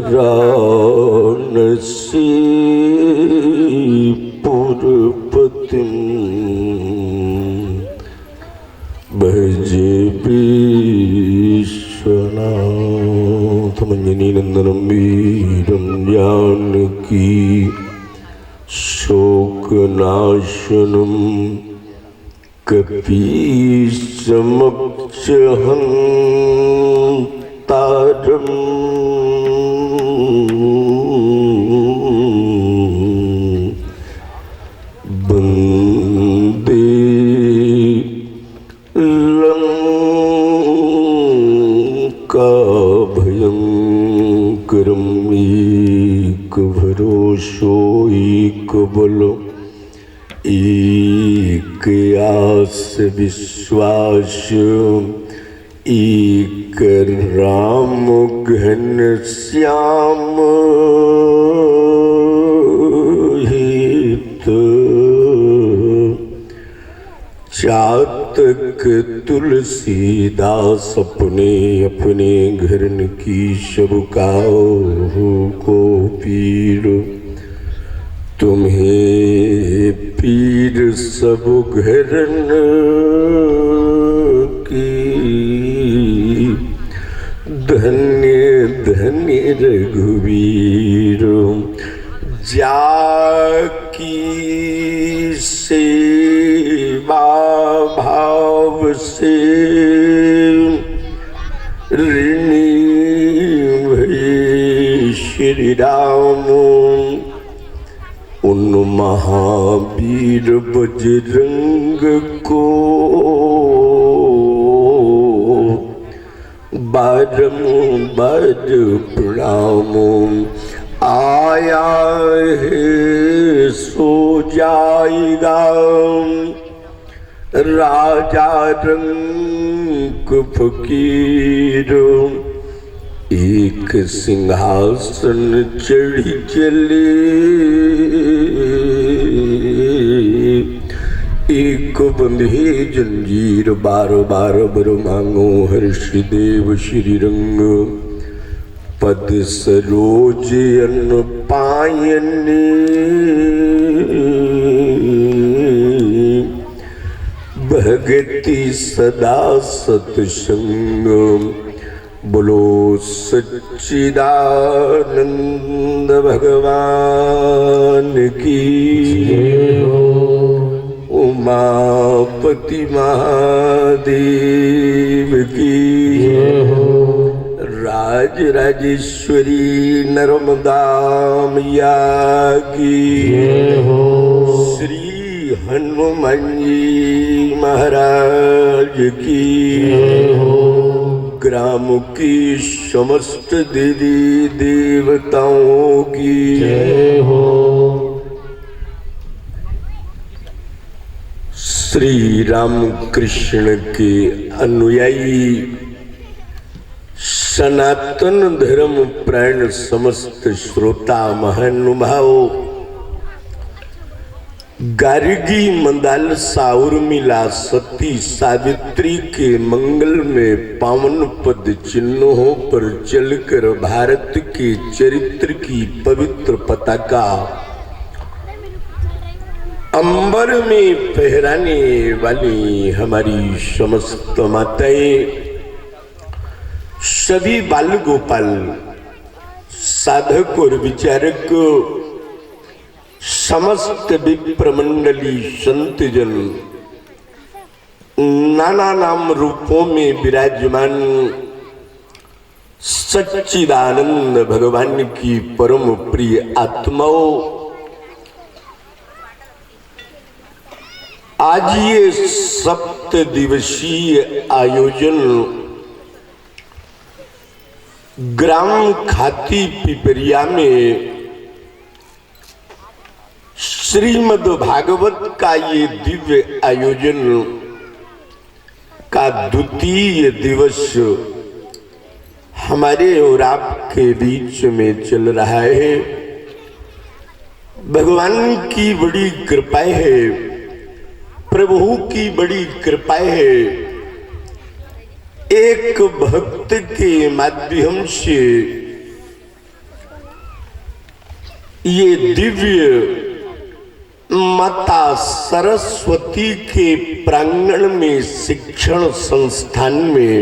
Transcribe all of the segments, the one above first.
वाराणसी पुरपतिं भजे विश्वनाथमंजनी नंदनं वीरं जानकी शोकनाशनं कपीशमक्षहन्तारम् वन्दे लंकाभयंकरम् एक भरोसो एक बलो एक आस विश्वास एक राम घन श्याम हित चातक तुलसीदास अपने अपने घरन की सब को पीर तुम्हें पीर सब घरन की धन्य धन्य रघुवीर जाकी सेवा भाव से ऋणी भये श्री राम उन महावीर बजरंग को बारंबार प्रणाम आया है सो जाएगा राजा रंग फकीर एक सिंहासन चढ़ी चले एक बंधे जंजीर बार बार बर मांगो हर्षदेव श्री रंग पद सरोज अन्न पायने भगति सदा सतसंग बोलो सच्चिदानंद भगवान की उमापति महादेव की राज राजेश्वरी नर्मदा मैया की श्री हनुमान जी महाराज की ग्राम की समस्त देवी देवताओं की जय हो। श्री राम कृष्ण के अनुयायी सनातन धर्म प्राण समस्त श्रोता महानुभाव गार्गी मंदालसा उर्मिला सती सावित्री के मंगल में पावन पद चिन्हों पर चलकर भारत के चरित्र की पवित्र पताका अंबर में फहराने वाली हमारी समस्त माताएं सभी बाल गोपाल साधक और विचारक समस्त विप्रमंडली संतजन नाना नाम रूपों में विराजमान सच्चिदानंद भगवान की परम प्रिय आत्माओं, आज ये 7 दिवसीय आयोजन ग्राम खाती पिपरिया में श्रीमद् भागवत का ये दिव्य आयोजन का द्वितीय दिवस हमारे और आपके बीच में चल रहा है। भगवान की बड़ी कृपाएं है, प्रभु की बड़ी कृपाएं है। एक भक्त के माध्यम से ये दिव्य माता सरस्वती के प्रांगण में शिक्षण संस्थान में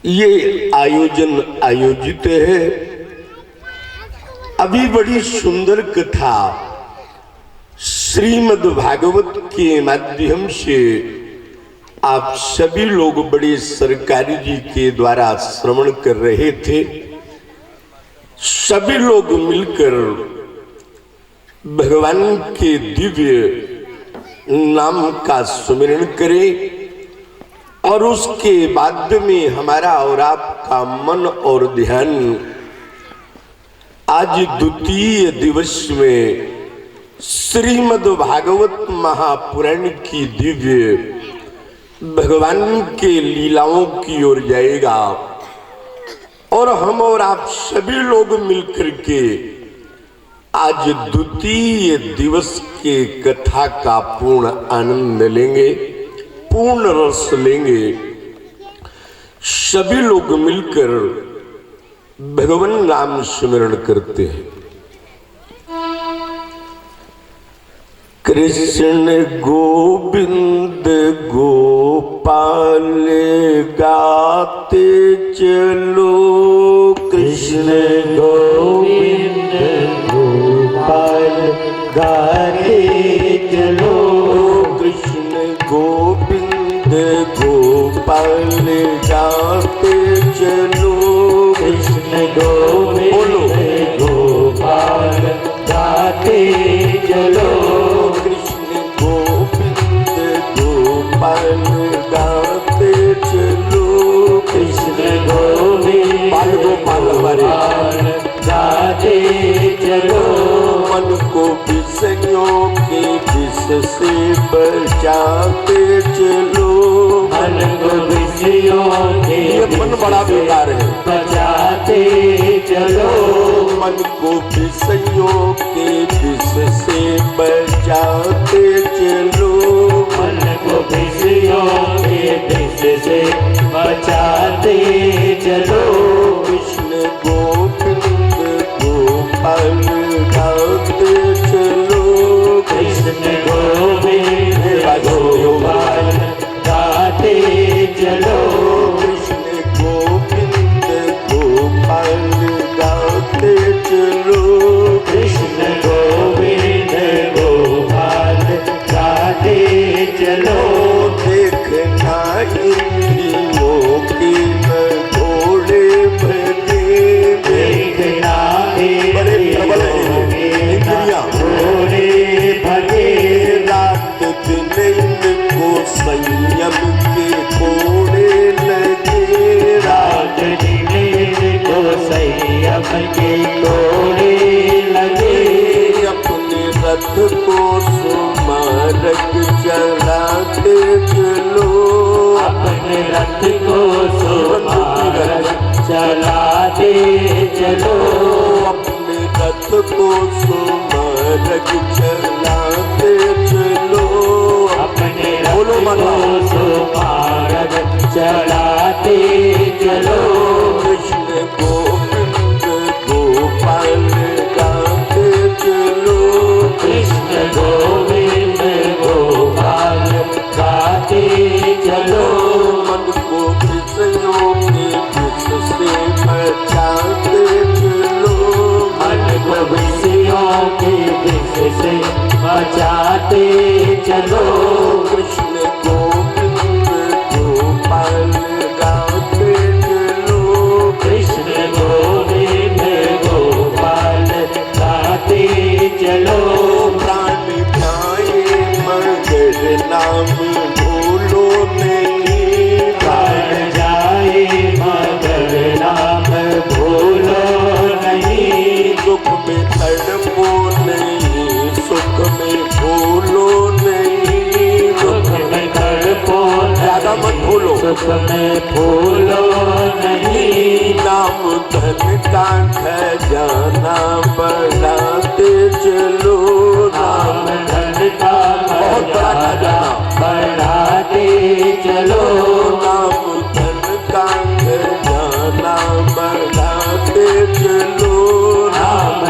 ये आयोजन आयोजित है। अभी बड़ी सुंदर कथा श्रीमद् भागवत के माध्यम से आप सभी लोग बड़े सरकारी जी के द्वारा श्रवण कर रहे थे। सभी लोग मिलकर भगवान के दिव्य नाम का सुमिरन करें और उसके बाद में हमारा और आपका मन और ध्यान आज द्वितीय दिवस में श्रीमद् भागवत महापुराण की दिव्य भगवान के लीलाओं की ओर जाएगा और हम और आप सभी लोग मिलकर के आज द्वितीय दिवस के कथा का पूर्ण आनंद लेंगे, पूर्ण रस लेंगे। सभी लोग मिलकर भगवान नाम स्मरण करते हैं। कृष्ण गोविंद गोपाल गाते चलो, कृष्ण गोविंद गोपाल गाते चलो, कृष्ण गोविंद गोपाल गाते चलो, कृष्ण गोविंद गोपाल गाते चलो, कृष्ण गोविंद गोपाल गाते चलो, कृष्ण गोविंद बाल गोपाल हमारे गाते चलो, मन को विषयों के विष से बचाते चलो, मन को विषयों के मन बड़ा बेकार है, बचाते चलो, मन को विषयों के विष से बचाते चलो, मन को विषयों के विष से बचाते चलो, कृष्ण गोविंद गोपाल गाते चलो, कृष्ण गोविंद गोपाल गाते चलो, कृष्ण गोविंद गोपाल गाते चलो, कृष्ण गोविंद गोपाल गाते चलो, देखना इंद्रियों के न घोड़े भगे, देखना बड़े प्रबल इंद्रियां घोड़े भगे, रात दिन इनको संयम के घोड़े लगे, रात दिन इनको संयम के घोड़े लगे, अपने रथ को सुमारक चलाते चलो, अपने रथ को सुमारक चलाते चलो, अपने रथ को सुमारक चलाते चलो, अपने रथ को सुमारक चलाते चलो, कृष्ण गोविंद गोपाल गाते चलो, कृष्ण गोविंद गोपाल गाते चलो, मन को विषयों के विष से बचाते चलो, मन को विषयों के विष से बचाते चलो, कृष्ण गोविंद गोपाल गाते चलो, कृष्ण गोविंद गोपाल गाते चलो, प्राण जाए मगर नाम भूलो नहीं, प्राण जाए मगर नाम भूलो नहीं, दुख में तड़पो नहीं, सुख में भूलो नहीं, दुख में तड़पो ज्यादा मत भूलो, सुख में भूलो नहीं, नाम धन का खजाना बढ़ाते चलो, नाम धन का बहुत बड़ा खजाना बढ़ाते चलो, नाम धन का खजाना बढ़ाते चलो, नाम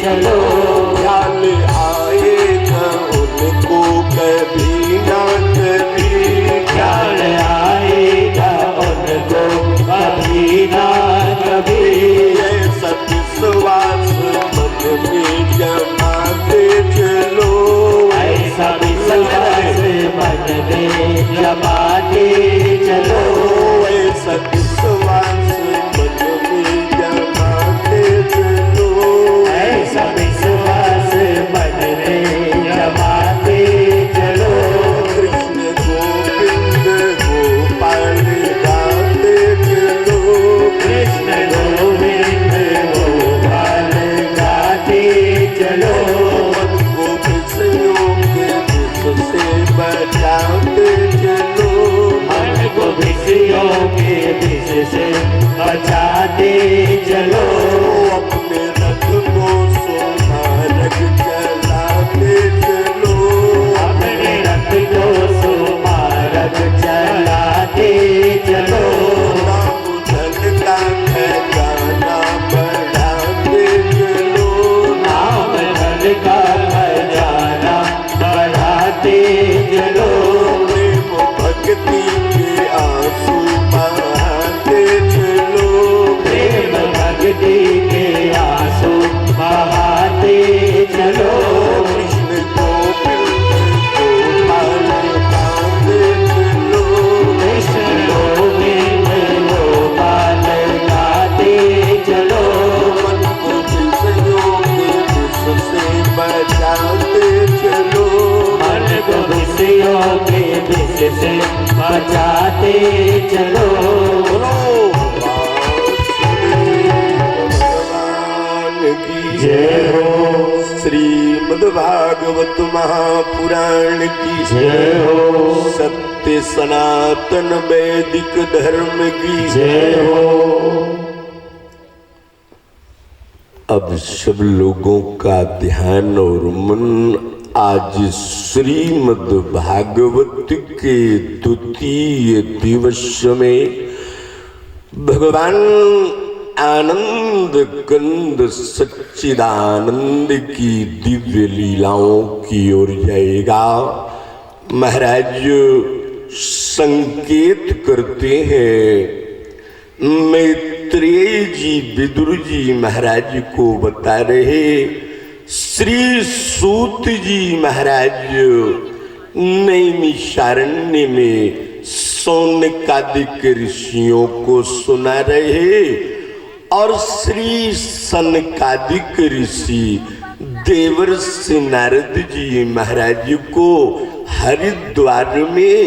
चलो, ख्याल आएगा उनको कभी ना कभी, ख्याल आएगा उनको कभी ना कभी। ऐसा विश्वास मन में जमाते चलो, ऐसा विश्वास मन में जमाते चलो, ऐसा विश्वास मन में जमाते चलो, ऐसा विश्वास मन में जमाते चलो। कृष्ण गोविंद गोपाल गाते चलो, कृष्ण गोविंद गोपाल गाते चलो, मन को विषयों के विष से बचाते चलो, मन को विषयों के विष से बचाते चलो, अपने रथ को सोमारग चलाते चलो, अपने रथ को सुमारग चलाते चलो, नाम धन का खजाना बढ़ाते चलो, नाम धन का खजाना बढ़ाते चलो, प्रेम भक्ति के आंसू बहाते चलो, प्रेम भक्ति के आंसू बहाते चलो, कृष्ण गोविंद गोपाल गाते चलो, कृष्ण गोविंद गोपाल गाते चलो, मन को विषयों के विष से बचाते चलो, मन को विषयों के विष से बचाते चलो। बोलो भगवान की जय हो, श्रीमद् भागवत महापुराण की जय हो, सत्य सनातन वैदिक धर्म की जय हो। अब सब लोगों का ध्यान और मन आज श्रीमद् भागवत के द्वितीय दिवस में भगवान आनंद कंद सच्चिदानंद की दिव्य लीलाओं की ओर जाएगा। महाराज संकेत करते हैं, मैत्रेय जी विदुर जी महाराज को बता रहे, श्री सूत जी महाराज नैमिषारण्य में सौनकादिक ऋषियों को सुना रहे और श्री सनकादिक ऋषि देवर्षि नारद जी महाराज को हरिद्वार में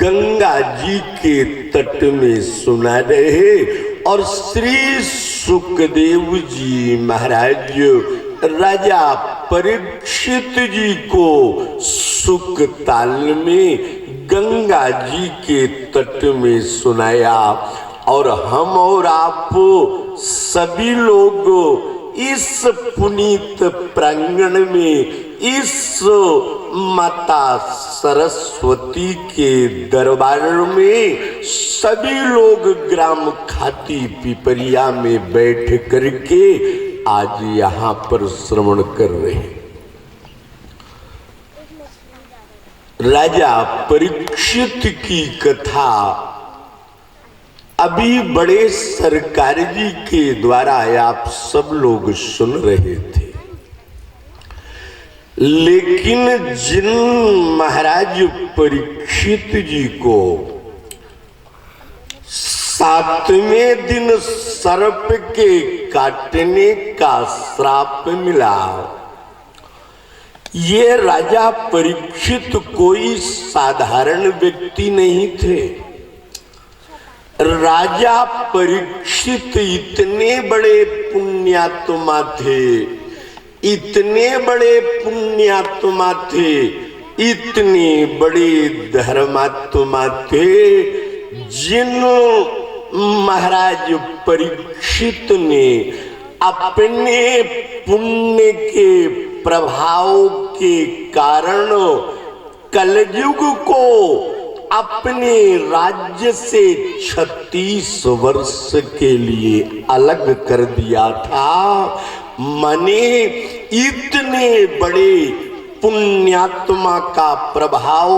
गंगा जी के तट में सुना रहे और श्री सुखदेव जी महाराज राजा परीक्षित जी को सुखताल में गंगा जी के तट में सुनाया और हम और आप सभी लोग इस पुनीत प्रांगण में इस माता सरस्वती के दरबार में सभी लोग ग्राम खाती पिपरिया में बैठ करके आज यहाँ पर श्रवण कर रहे हैं। राजा परीक्षित की कथा अभी बड़े सरकार जी के द्वारा आप सब लोग सुन रहे थे, लेकिन जिन महाराज परीक्षित जी को 7वें दिन सर्प के काटने का श्राप मिला, ये राजा परीक्षित कोई साधारण व्यक्ति नहीं थे। राजा परीक्षित इतने बड़े पुण्यात्मा थे, इतने बड़े पुण्यात्मा थे, इतने बड़े धर्मात्मा थे, जिन महाराज परीक्षित ने अपने पुण्य के प्रभाव के कारण कलयुग को अपने राज्य से 36 वर्ष के लिए अलग कर दिया था माने इतने बड़े पुण्यात्मा का प्रभाव,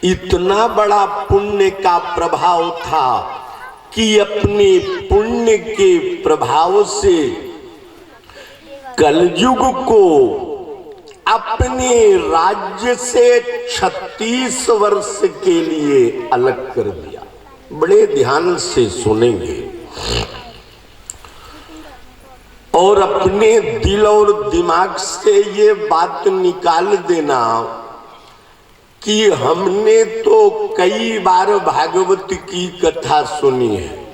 इतना बड़ा पुण्य का प्रभाव था कि अपने पुण्य के प्रभाव से कलयुग को अपने राज्य से 36 वर्ष के लिए अलग कर दिया। बड़े ध्यान से सुनेंगे और अपने दिल और दिमाग से ये बात निकाल देना कि हमने तो कई बार भागवत की कथा सुनी है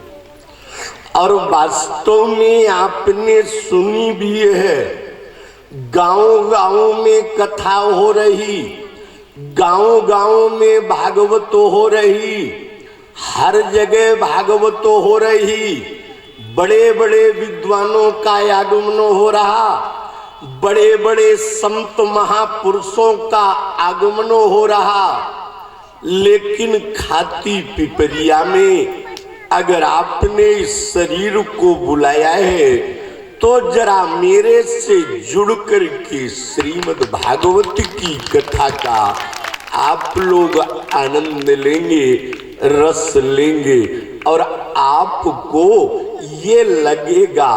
और वास्तव में आपने सुनी भी है। गांव-गांव में कथा हो रही, गांव-गांव में भागवत हो रही, हर जगह भागवत हो रही, बड़े बड़े विद्वानों का आगमन हो रहा, बड़े बड़े संत महापुरुषों का आगमन हो रहा। लेकिन खाती पिपरिया में अगर आपने इस शरीर को बुलाया है तो जरा मेरे से जुड़कर के श्रीमद् भागवत की कथा का आप लोग आनंद लेंगे, रस लेंगे और आपको ये लगेगा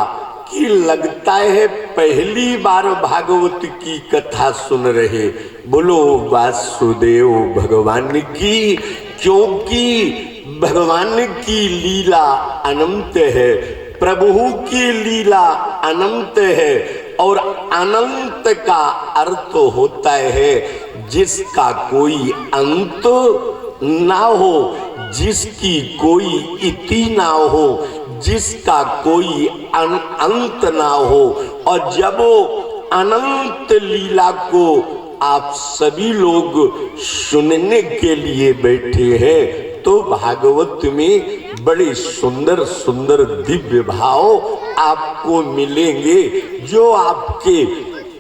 कि लगता है पहली बार भागवत की कथा सुन रहे। बोलो वासुदेव भगवान की, क्योंकि भगवान की लीला अनंत है, प्रभु की लीला अनंत है और अनंत का अर्थ होता है जिसका कोई अंत ना हो, जिसकी कोई इति ना हो, जिसका कोई अंत ना हो। और जब अनंत लीला को आप सभी लोग सुनने के लिए बैठे हैं तो भागवत में बड़े सुंदर सुंदर दिव्य भाव आपको मिलेंगे जो आपके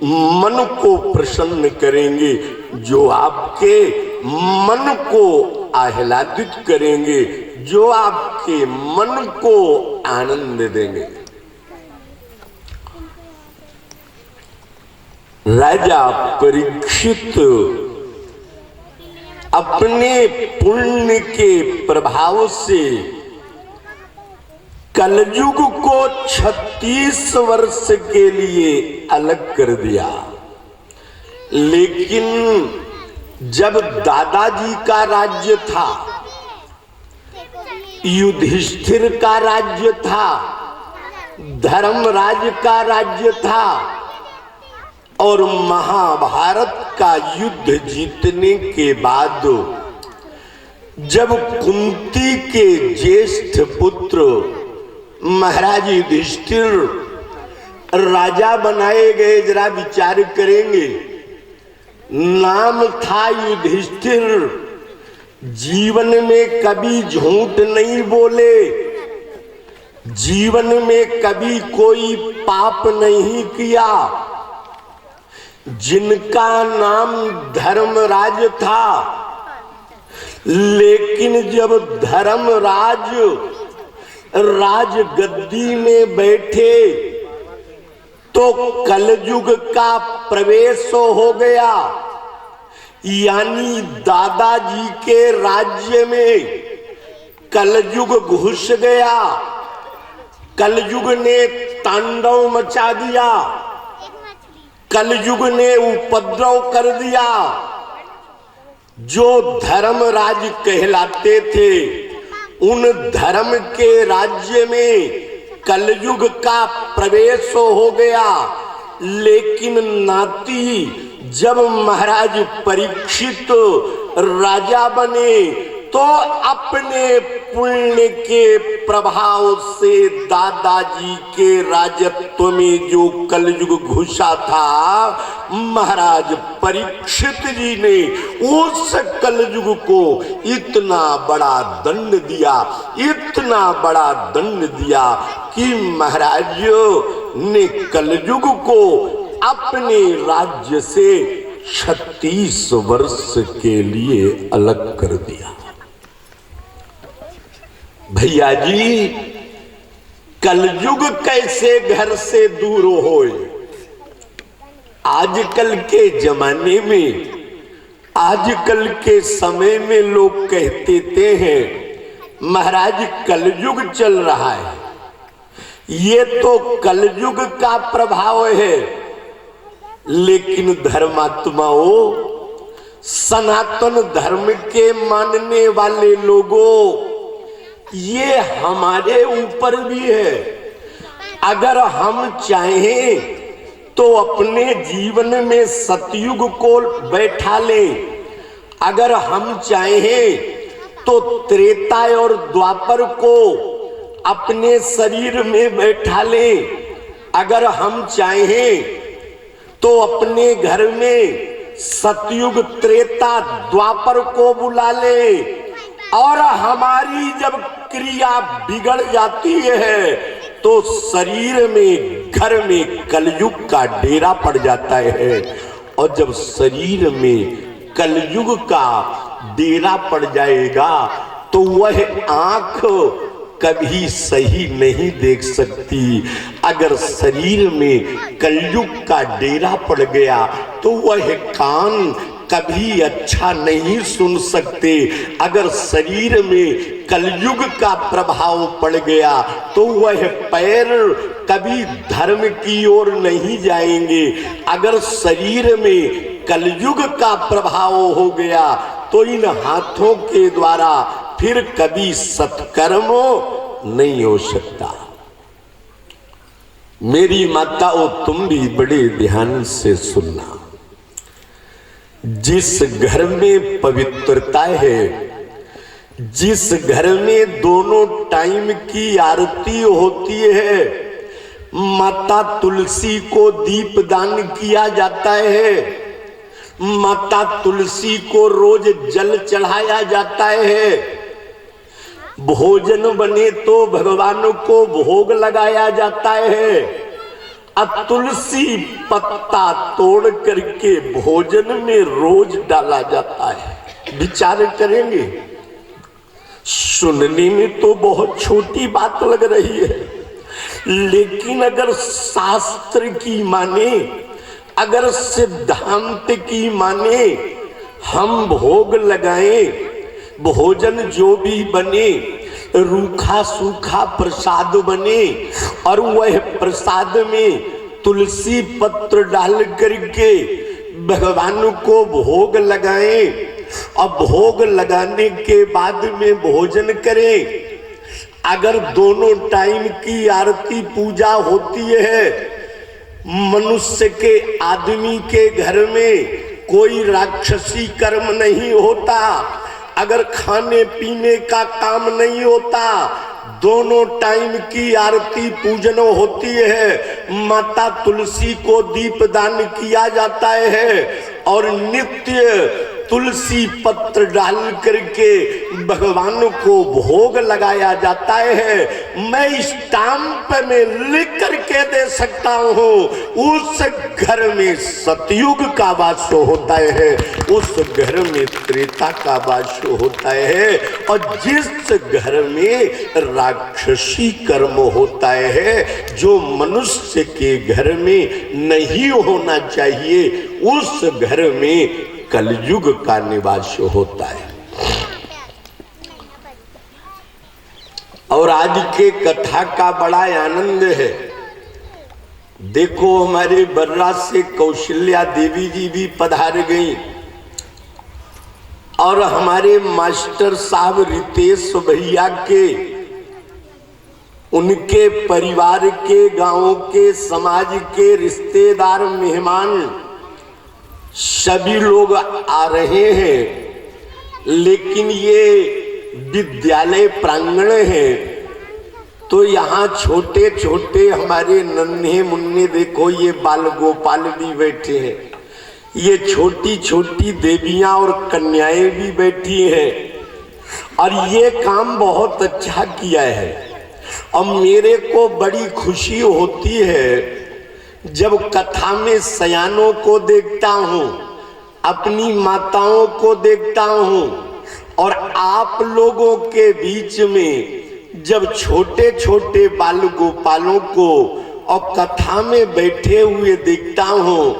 मन को प्रसन्न करेंगे, जो आपके मन को आह्लादित करेंगे, जो आपके मन को आनंद देंगे। राजा परीक्षित अपने पुण्य के प्रभाव से कलयुग को 36 वर्ष के लिए अलग कर दिया। लेकिन जब दादाजी का राज्य था, युधिष्ठिर का राज्य था, धर्मराज का राज्य था और महाभारत का युद्ध जीतने के बाद जब कुंती के ज्येष्ठ पुत्र महाराज युधिष्ठिर राजा बनाए गए, जरा विचार करेंगे, नाम था युधिष्ठिर, जीवन में कभी झूठ नहीं बोले, जीवन में कभी कोई पाप नहीं किया, जिनका नाम धर्मराज था। लेकिन जब धर्मराज राजगद्दी में बैठे तो कलयुग का प्रवेश हो गया, यानी दादाजी के राज्य में कलयुग घुस गया। कलयुग ने तांडव मचा दिया, कलयुग ने उपद्रव कर दिया। जो धर्मराज कहलाते थे उन धर्म के राज्य में कलयुग का प्रवेश हो गया। लेकिन नाती जब महाराज परीक्षित राजा बने तो अपने पुण्य के प्रभाव से दादाजी के राजत्व में जो कलयुग घुसा था, महाराज परीक्षित जी ने उस कलयुग को इतना बड़ा दंड दिया, इतना बड़ा दंड दिया कि महाराज ने कलयुग को अपने राज्य से 36 वर्ष के लिए अलग कर दिया। भैया जी, कलयुग कैसे घर से दूर होए। आजकल के जमाने में, आजकल के समय में लोग कहते हैं महाराज कलयुग चल रहा है। ये तो कलयुग का प्रभाव है, लेकिन धर्मात्माओं, सनातन धर्म के मानने वाले लोगों, ये हमारे ऊपर भी है। अगर हम चाहें तो अपने जीवन में सतयुग को बैठा लें, अगर हम चाहें तो त्रेता और द्वापर को अपने शरीर में बैठा लें, अगर हम चाहें तो अपने घर में सतयुग त्रेता द्वापर को बुला ले। और हमारी जब क्रिया बिगड़ जाती है तो शरीर में, घर में कलयुग का डेरा पड़ जाता है। और जब शरीर में कलयुग का डेरा पड़ जाएगा तो वह आंख कभी सही नहीं देख सकती। अगर शरीर में कलयुग का डेरा पड़ गया तो वह कान कभी अच्छा नहीं सुन सकते। अगर शरीर में कलयुग का प्रभाव पड़ गया तो वह पैर कभी धर्म की ओर नहीं जाएंगे। अगर शरीर में कलयुग का प्रभाव हो गया तो इन हाथों के द्वारा फिर कभी सत्कर्म नहीं हो सकता। मेरी माताओं, तुम भी बड़े ध्यान से सुनना। जिस घर में पवित्रता है, जिस घर में दोनों टाइम की आरती होती है, माता तुलसी को दीप दान किया जाता है, माता तुलसी को रोज जल चढ़ाया जाता है, भोजन बने तो भगवान को भोग लगाया जाता है। तुलसी पत्ता तोड़ करके भोजन में रोज डाला जाता है। विचार करेंगे, सुनने में तो बहुत छोटी बात लग रही है, लेकिन अगर शास्त्र की माने, अगर सिद्धांत की माने, हम भोग लगाएं, भोजन जो भी बने, रूखा सूखा प्रसाद बने और वह प्रसाद में तुलसी पत्र डाल करके भगवान को भोग लगाएं और भोग लगाने के बाद में भोजन करें। अगर दोनों टाइम की आरती पूजा होती है, मनुष्य के, आदमी के घर में कोई राक्षसी कर्म नहीं होता, अगर खाने पीने का काम नहीं होता, दोनों टाइम की आरती पूजन होती है, माता तुलसी को दीप दान किया जाता है और नित्य तुलसी पत्र डाल करके भगवान को भोग लगाया जाता है। मैं स्टाम्प में लिख करके दे सकता हूँ, उस घर में सतयुग का वास होता है, उस घर में त्रेता का वास होता है। और जिस घर में राक्षसी कर्म होता है, जो मनुष्य के घर में नहीं होना चाहिए, उस घर में कलयुग का निवास होता है। और आज के कथा का बड़ा आनंद है। देखो, हमारे बर्रा से कौशल्या देवी जी भी पधार गई और हमारे मास्टर साहब रितेश भैया के, उनके परिवार के, गांव के, समाज के रिश्तेदार, मेहमान सभी लोग आ रहे हैं। लेकिन ये विद्यालय प्रांगण है तो यहाँ छोटे छोटे हमारे नन्हे मुन्ने, देखो ये बाल गोपाल भी बैठे हैं, ये छोटी छोटी देवियां और कन्याएं भी बैठी हैं। और ये काम बहुत अच्छा किया है। और मेरे को बड़ी खुशी होती है जब कथा में सयानों को देखता हूँ, अपनी माताओं को देखता हूँ, और आप लोगों के बीच में जब छोटे छोटे बाल गोपालों को और कथा में बैठे हुए देखता हूं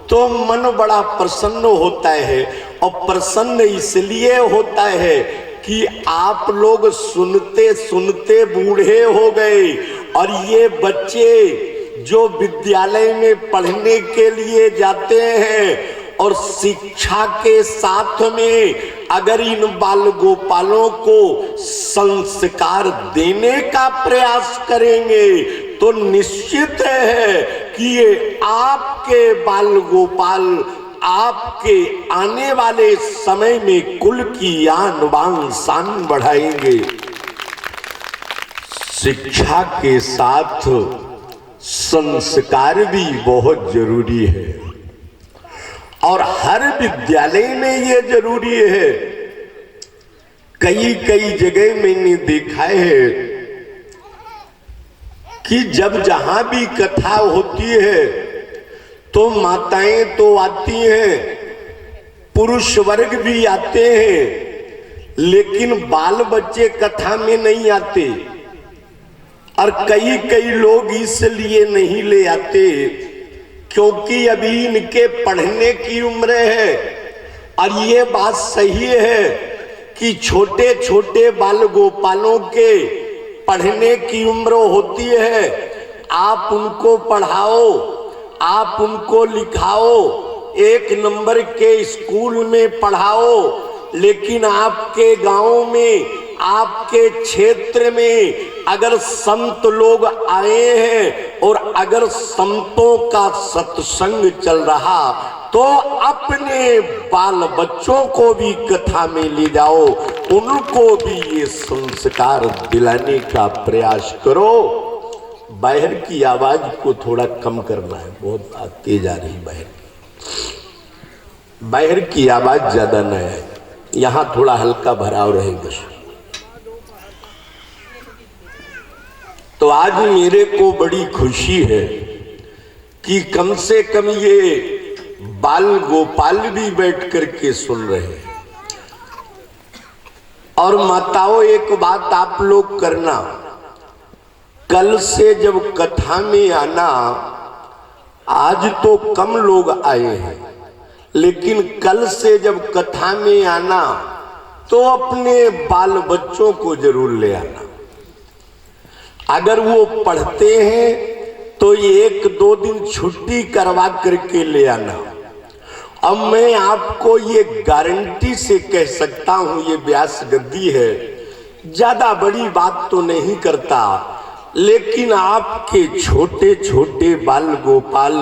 तो मन बड़ा प्रसन्न होता है। और प्रसन्न इसलिए होता है कि आप लोग सुनते सुनते बूढ़े हो गए और ये बच्चे जो विद्यालय में पढ़ने के लिए जाते हैं और शिक्षा के साथ में अगर इन बाल गोपालों को संस्कार देने का प्रयास करेंगे तो निश्चित है कि ये आपके बाल गोपाल आपके आने वाले समय में कुल की आन बान शान बढ़ाएंगे। शिक्षा के साथ संस्कार भी बहुत जरूरी है और हर विद्यालय में ये जरूरी है। कई कई जगह मैंने देखा है कि जब जहां भी कथा होती है तो माताएं तो आती हैं, पुरुष वर्ग भी आते हैं, लेकिन बाल बच्चे कथा में नहीं आते। और कई कई लोग इसलिए नहीं ले आते क्योंकि अभी इनके पढ़ने की उम्र है। और ये बात सही है कि छोटे छोटे बाल गोपालों के पढ़ने की उम्र होती है। आप उनको पढ़ाओ, आप उनको लिखाओ, एक नंबर के स्कूल में पढ़ाओ, लेकिन आपके गांव में आपके क्षेत्र में अगर संत लोग आए हैं और अगर संतों का सत्संग चल रहा तो अपने बाल बच्चों को भी कथा में ले जाओ, उनको भी ये संस्कार दिलाने का प्रयास करो। बाहर की आवाज को थोड़ा कम करना है, बहुत तेज आ रही बाहर की आवाज ज्यादा न है, यहां थोड़ा हल्का भराव रहे बस। तो आज मेरे को बड़ी खुशी है कि कम से कम ये बाल गोपाल भी बैठ करके सुन रहे हैं। और माताओं, एक बात आप लोग करना, कल से जब कथा में आना, आज तो कम लोग आए हैं, लेकिन कल से जब कथा में आना तो अपने बाल बच्चों को जरूर ले आना। अगर वो पढ़ते हैं तो एक दो दिन छुट्टी करवा करके ले आना। अब मैं आपको ये गारंटी से कह सकता हूं, ये व्यास गद्दी है, ज्यादा बड़ी बात तो नहीं करता, लेकिन आपके छोटे छोटे बाल गोपाल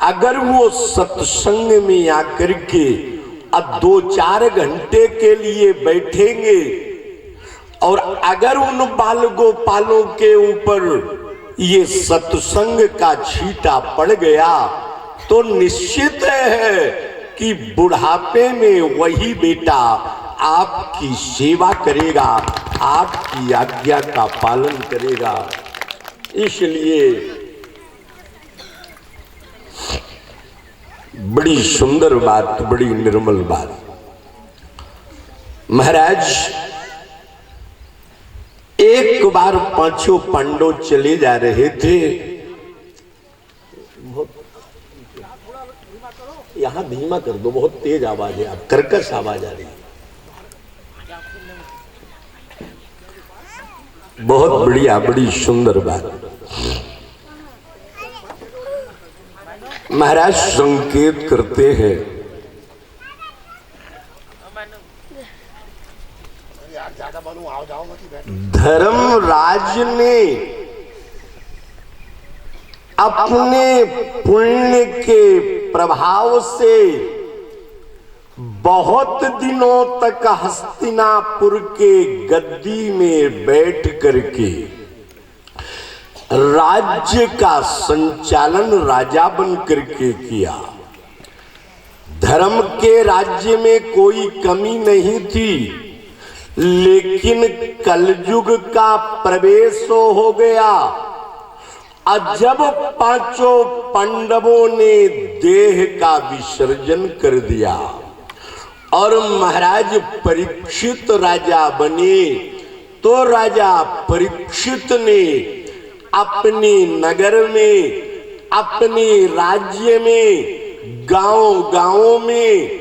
अगर वो सत्संग में आकर के अब 2-4 घंटे के लिए बैठेंगे और अगर उन बाल गोपालों के ऊपर ये सत्संग का छींटा पड़ गया तो निश्चित है कि बुढ़ापे में वही बेटा आपकी सेवा करेगा, आपकी आज्ञा का पालन करेगा। इसलिए बड़ी सुंदर बात, बड़ी निर्मल बात। महाराज, एक बार 5 पांडव चले जा रहे थे, यहां धीमा कर दो, बहुत तेज आवाज है, आप कर्कश आवाज आ रही है। बहुत बढ़िया, बड़ी सुंदर बात। महाराज संकेत करते हैं, धर्मराज ने अपने पुण्य के प्रभाव से बहुत दिनों तक हस्तिनापुर के गद्दी में बैठ करके राज्य का संचालन राजा बन करके किया। धर्म के राज्य में कोई कमी नहीं थी, लेकिन कलयुग का प्रवेश हो गया। और जब 5 पांडवों ने देह का विसर्जन कर दिया और महाराज परीक्षित राजा बने, तो राजा परीक्षित ने अपने नगर में, अपने राज्य में, गांव-गांव में,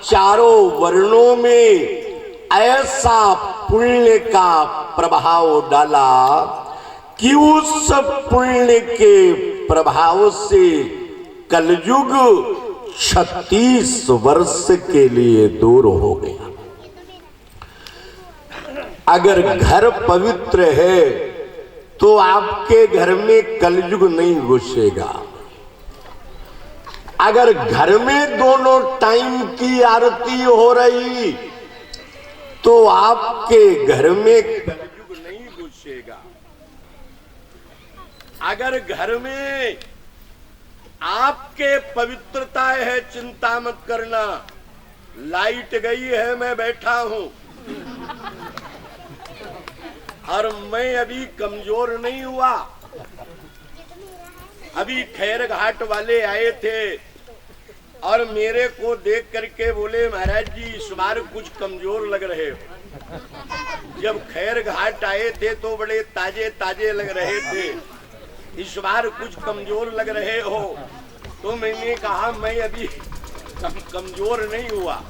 चारों वर्णों में ऐसा पुण्य का प्रभाव डाला कि उस पुण्य के प्रभाव से कलयुग 36 वर्ष के लिए दूर हो गया। अगर घर पवित्र है तो आपके घर में कलयुग नहीं घुसेगा। अगर घर में दोनों टाइम की आरती हो रही तो आपके घर में कलयुग नहीं घुसेगा। अगर घर में आपके पवित्रता है, चिंता मत करना, लाइट गई है, मैं बैठा हूं और मैं अभी कमजोर नहीं हुआ। अभी खैर घाट वाले आए थे और मेरे को देख करके बोले, महाराज जी इस बार कुछ कमजोर लग रहे हो। जब खैर घाट आए थे तो बड़े ताजे ताजे लग रहे थे, इस बार कुछ कमजोर लग रहे हो। तो मैंने कहा मैं अभी कमजोर नहीं हुआ,